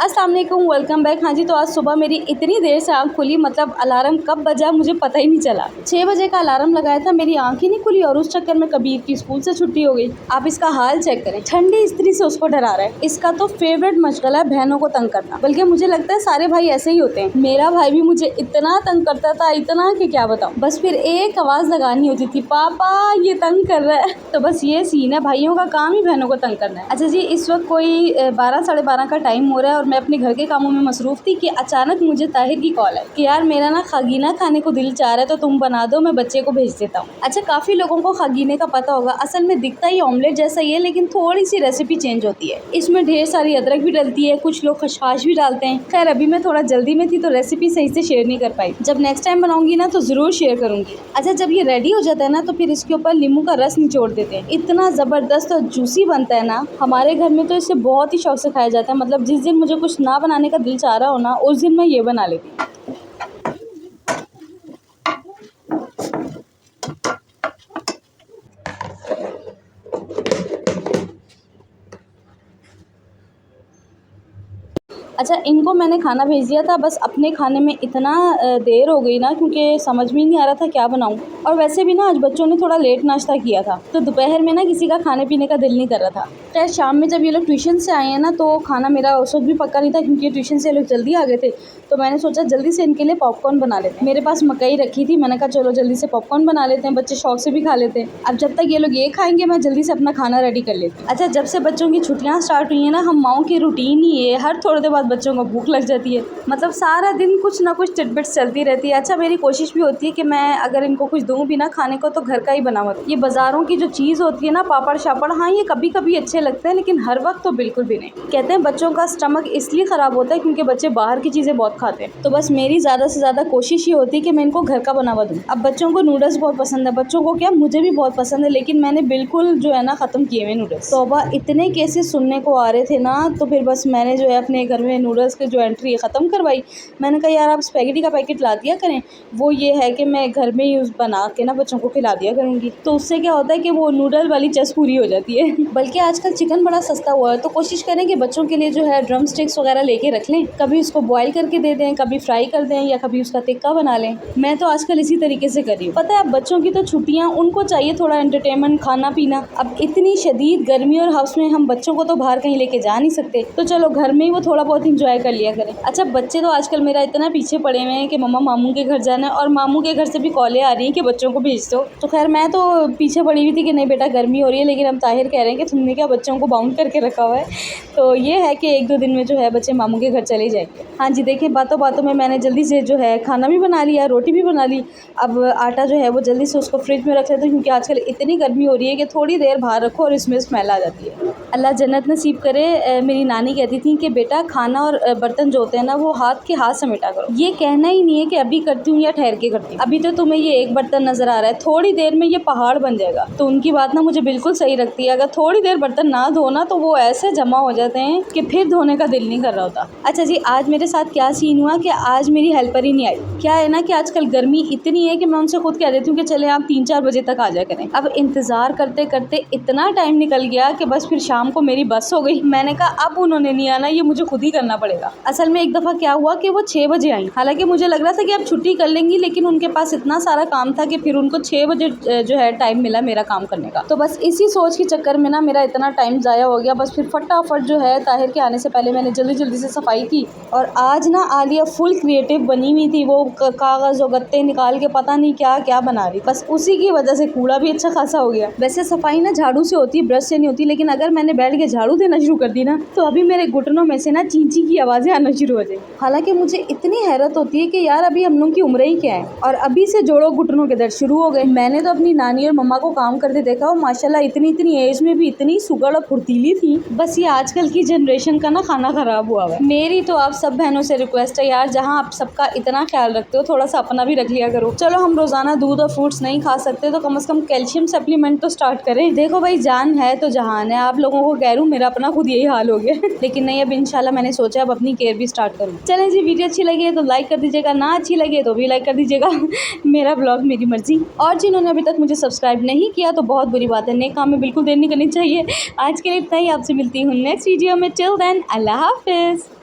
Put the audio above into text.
अस्सलाम वालेकुम, welcome back. हाँ जी, तो आज सुबह मेरी इतनी देर से आँख खुली, मतलब अलार्म कब बजा मुझे पता ही नहीं चला। 6 बजे का अलार्म लगाया था, मेरी आँख ही नहीं खुली और उस चक्कर में कबीर की स्कूल से छुट्टी हो गई। आप इसका हाल चेक करें, ठंडी स्त्री से उसको डरा रहा है। इसका तो फेवरेट मशगला है बहनों को तंग करना, बल्कि मुझे लगता है सारे भाई ऐसे ही होते हैं। मेरा भाई भी मुझे इतना तंग करता था, इतना कि क्या बताऊँ। बस फिर एक आवाज़ लगानी होती थी, पापा ये तंग कर रहा है। तो बस ये सीन है, भाइयों का काम ही बहनों को तंग करना है। अच्छा जी, इस वक्त कोई 12 साढ़े 12 का टाइम हो रहा है और मैं अपने घर के कामों में मसरूफ़ थी कि अचानक मुझे ताहिर की कॉल है कि यार मेरा ना खागीना खाने को दिल चाह रहा है, तो तुम बना दो, मैं बच्चे को भेज देता हूँ। अच्छा, काफ़ी लोगों को खागीने का पता होगा, असल में दिखता ही ऑमलेट जैसा ही है, लेकिन थोड़ी सी रेसिपी चेंज होती है। इसमें ढेर सारी अदरक भी डलती है, कुछ लोग खशखाश भी डालते हैं। खैर अभी मैं थोड़ा जल्दी में थी तो रेसिपी सही से शेयर नहीं कर पाई। जब नेक्स्ट टाइम बनाऊंगी ना तो ज़रूर शेयर करूंगी। अच्छा, जब ये रेडी हो जाता है ना तो फिर इसके ऊपर नींबू का रस निचोड़ देते हैं। इतना ज़बरदस्त और जूसी बनता है ना, हमारे घर में तो इसे बहुत ही शौक से खाया जाता है। मतलब जिस दिन मुझे कुछ ना बनाने का दिल चाह रहा हो ना, उस दिन मैं ये बना लेती हूँ। अच्छा, इनको मैंने खाना भेज दिया था, बस अपने खाने में इतना देर हो गई ना, क्योंकि समझ में ही नहीं आ रहा था क्या बनाऊँ। और वैसे भी ना आज बच्चों ने थोड़ा लेट नाश्ता किया था, तो दोपहर में ना किसी का खाने पीने का दिल नहीं कर रहा था। खैर शाम में जब ये लोग ट्यूशन से आए हैं ना, तो खाना मेरा उस वक्त भी पक्का नहीं था, क्योंकि ट्यूशन से ये लोग जल्दी आ गए थे। तो मैंने सोचा जल्दी से इनके लिए पॉपकॉर्न बना लेते हैं। मेरे पास मकई रखी थी, मैंने कहा चलो जल्दी से पॉपकॉर्न बना लेते हैं, बच्चे शौक से भी खा लेते हैं। अब जब तक ये लोग ये खाएंगे मैं जल्दी से अपना खाना रेडी कर लेती हूँ। अच्छा, जब से बच्चों की छुट्टियाँ स्टार्ट हुई हैं ना, हम माओं की रूटीन ही है, हर थोड़ी देर बाद बच्चों को भूख लग जाती है। मतलब सारा दिन कुछ ना कुछ टिटबिट्स चलती रहती है। अच्छा, मेरी कोशिश भी होती है कि मैं अगर इनको कुछ दूँ भी ना खाने को तो घर का ही बना हुआ। ये बाज़ारों की जो चीज़ होती है ना, पापड़ शापड़, हाँ ये कभी कभी अच्छे लगते हैं, लेकिन हर वक्त तो बिल्कुल भी नहीं। कहते हैं बच्चों का स्टमक इसलिए ख़राब होता है क्योंकि बच्चे बाहर की चीज़ें बहुत खाते हैं। तो बस मेरी ज़्यादा से ज़्यादा कोशिश ये होती है कि मैं इनको घर का बना हुआ दूँ। अब बच्चों को नूडल्स बहुत पसंद है, बच्चों को क्या मुझे भी बहुत पसंद है, लेकिन मैंने बिल्कुल जो है ना ख़त्म किए हुए नूडल्स। तौबा, इतने केसेस सुनने को आ रहे थे ना, तो फिर बस मैंने जो है अपने घर में नूडल्स की जो एंट्री है ख़त्म करवाई। मैंने कहा यार आप स्पैगेटी का पैकेट ला दिया करें, वो ये है कि मैं घर में ही उस बना के ना बच्चों को खिला दिया करूँगी। तो उससे क्या होता है कि वो नूडल वाली चस पूरी हो जाती है। बल्कि आजकल चिकन बड़ा सस्ता हुआ है, तो कोशिश करें कि बच्चों के लिए जो है ड्रम स्टिक्स वगैरह लेके रख लें। कभी उसको बॉईल करके दे दें, कभी फ्राई कर दें, या कभी उसका टिक्का बना लें। मैं तो आजकल इसी तरीके से कर रही हूँ। पता है, अब बच्चों की तो छुट्टियाँ, उनको चाहिए थोड़ा एंटरटेनमेंट, खाना पीना। अब इतनी शदीद गर्मी और हाउस में हम बच्चों को तो बाहर कहीं लेके जा नहीं सकते, तो चलो घर में ही वो थोड़ा बहुत इंजॉय कर लिया करें। अच्छा, बच्चे तो आजकल मेरा इतना पीछे पड़े हुए हैं कि मम्मा मामू के घर जाना है, और मामू के घर से भी कॉलें आ रही हैं कि बच्चों को भेज दो। तो खैर मैं तो पीछे पड़ी हुई थी कि नहीं बेटा गर्मी हो रही है, लेकिन अब ताहिर कह रहे हैं कि तुमने क्या बच्चों को बाउंड करके रखा हुआ है। तो ये है कि 1-2 दिन में जो है बच्चे मामू के घर चले जाएंगे। हाँ जी, देखिए बातों बातों में मैंने जल्दी से जो है खाना भी बना लिया, रोटी भी बना ली। अब आटा जो है वो जल्दी से उसको फ्रिज में रख लेते हैं, क्योंकि आजकल इतनी गर्मी हो रही है कि थोड़ी देर बाहर रखो और इसमें स्मेल आ जाती है। अल्लाह जन्नत नसीब करे। मेरी नानी कहती थी कि बेटा खाना और बर्तन जो होते हैं ना, वो हाथ के हाथ समेटा करो। ये कहना ही नहीं है कि अभी करती हूँ या ठहर के करती हूँ। अभी तो तुम्हें ये एक बर्तन नजर आ रहा है, थोड़ी देर में ये पहाड़ बन जाएगा। तो उनकी बात ना मुझे बिल्कुल सही लगती है। अगर थोड़ी देर बर्तन ना धोना तो वो ऐसे जमा हो जाते हैं कि फिर धोने का दिल नहीं कर रहा होता। अच्छा जी, आज मेरे साथ क्या सीन हुआ कि आज मेरी हेल्पर ही नहीं आई। क्या है ना कि आजकल गर्मी इतनी है कि मैं उनसे खुद कह देती हूँ कि चले आप 3-4 बजे तक आ जाया करें। अब इंतजार करते करते इतना टाइम निकल गया कि बस फिर शाम को मेरी बस हो गई। मैंने कहा अब उन्होंने नहीं आना, ये मुझे खुद ही करना पड़ेगा। असल में एक दफ़ा क्या हुआ कि वो 6 बजे आई। हालांकि मुझे लग रहा था कि अब छुट्टी कर लेंगी, लेकिन उनके पास इतना सारा काम था कि फिर उनको 6 बजे जो है टाइम मिला मेरा काम करने का। तो बस इसी सोच के चक्कर में ना मेरा इतना टाइम ज़ाया हो गया। बस फिर फटाफट जो है ताहिर के आने से पहले मैंने जल्दी जल्दी से सफाई की। और आज ना आलिया फुल क्रिएटिव बनी हुई थी, वो कागज़ और गत्ते निकाल के पता नहीं क्या क्या बना रही। बस उसी की वजह से कूड़ा भी अच्छा खासा हो गया। वैसे सफाई ना झाड़ू से होती है, ब्रश से नहीं होती, लेकिन अगर मैंने बैठ के झाड़ू देना शुरू कर दी ना तो अभी मेरे घुटनों में से ना चींची की आवाज़ें आना शुरू हो जाए। हालांकि मुझे इतनी हैरत होती है कि यार अभी हम लोग की उम्र ही क्या है, और अभी से जोड़ो घुटनों के दर्द शुरू हो गए। मैंने तो अपनी नानी और मम्मा को काम करते देखा, वो माशाल्लाह इतनी इतनी एज में भी इतनी सुगड़ और फुर्तीली थी। बस ये आजकल की जनरेशन का ना खाना खराब हुआ है। मेरी तो आप सब बहनों से रिक्वेस्ट है यार, जहाँ आप सबका इतना ख्याल रखते हो थोड़ा सा अपना भी रख लिया करो। चलो हम रोजाना दूध और फ्रूट्स नहीं खा सकते, तो कम से कम कैल्शियम सप्लीमेंट तो स्टार्ट करें। देखो भाई, जान है तो जहान है। आप लोगों को कह रही हूँ, मेरा अपना खुद यही हाल हो गया। लेकिन नहीं, अब इंशाल्लाह मैंने सोचा अब अपनी केयर भी स्टार्ट करूँ। चलें जी, वीडियो अच्छी लगी है तो लाइक कर दीजिएगा, ना अच्छी लगी तो भी लाइक कर दीजिएगा। मेरा ब्लॉग मेरी मर्जी। और जिन्होंने अभी तक मुझे सब्सक्राइब नहीं किया तो बहुत बुरी बात है, नेक काम में बिल्कुल देर नहीं करनी चाहिए। आज के लिए इतना ही, आपसे मिलती हूँ नेक्स्ट वीडियो में। टिल देन, अल्लाह हाफिज़।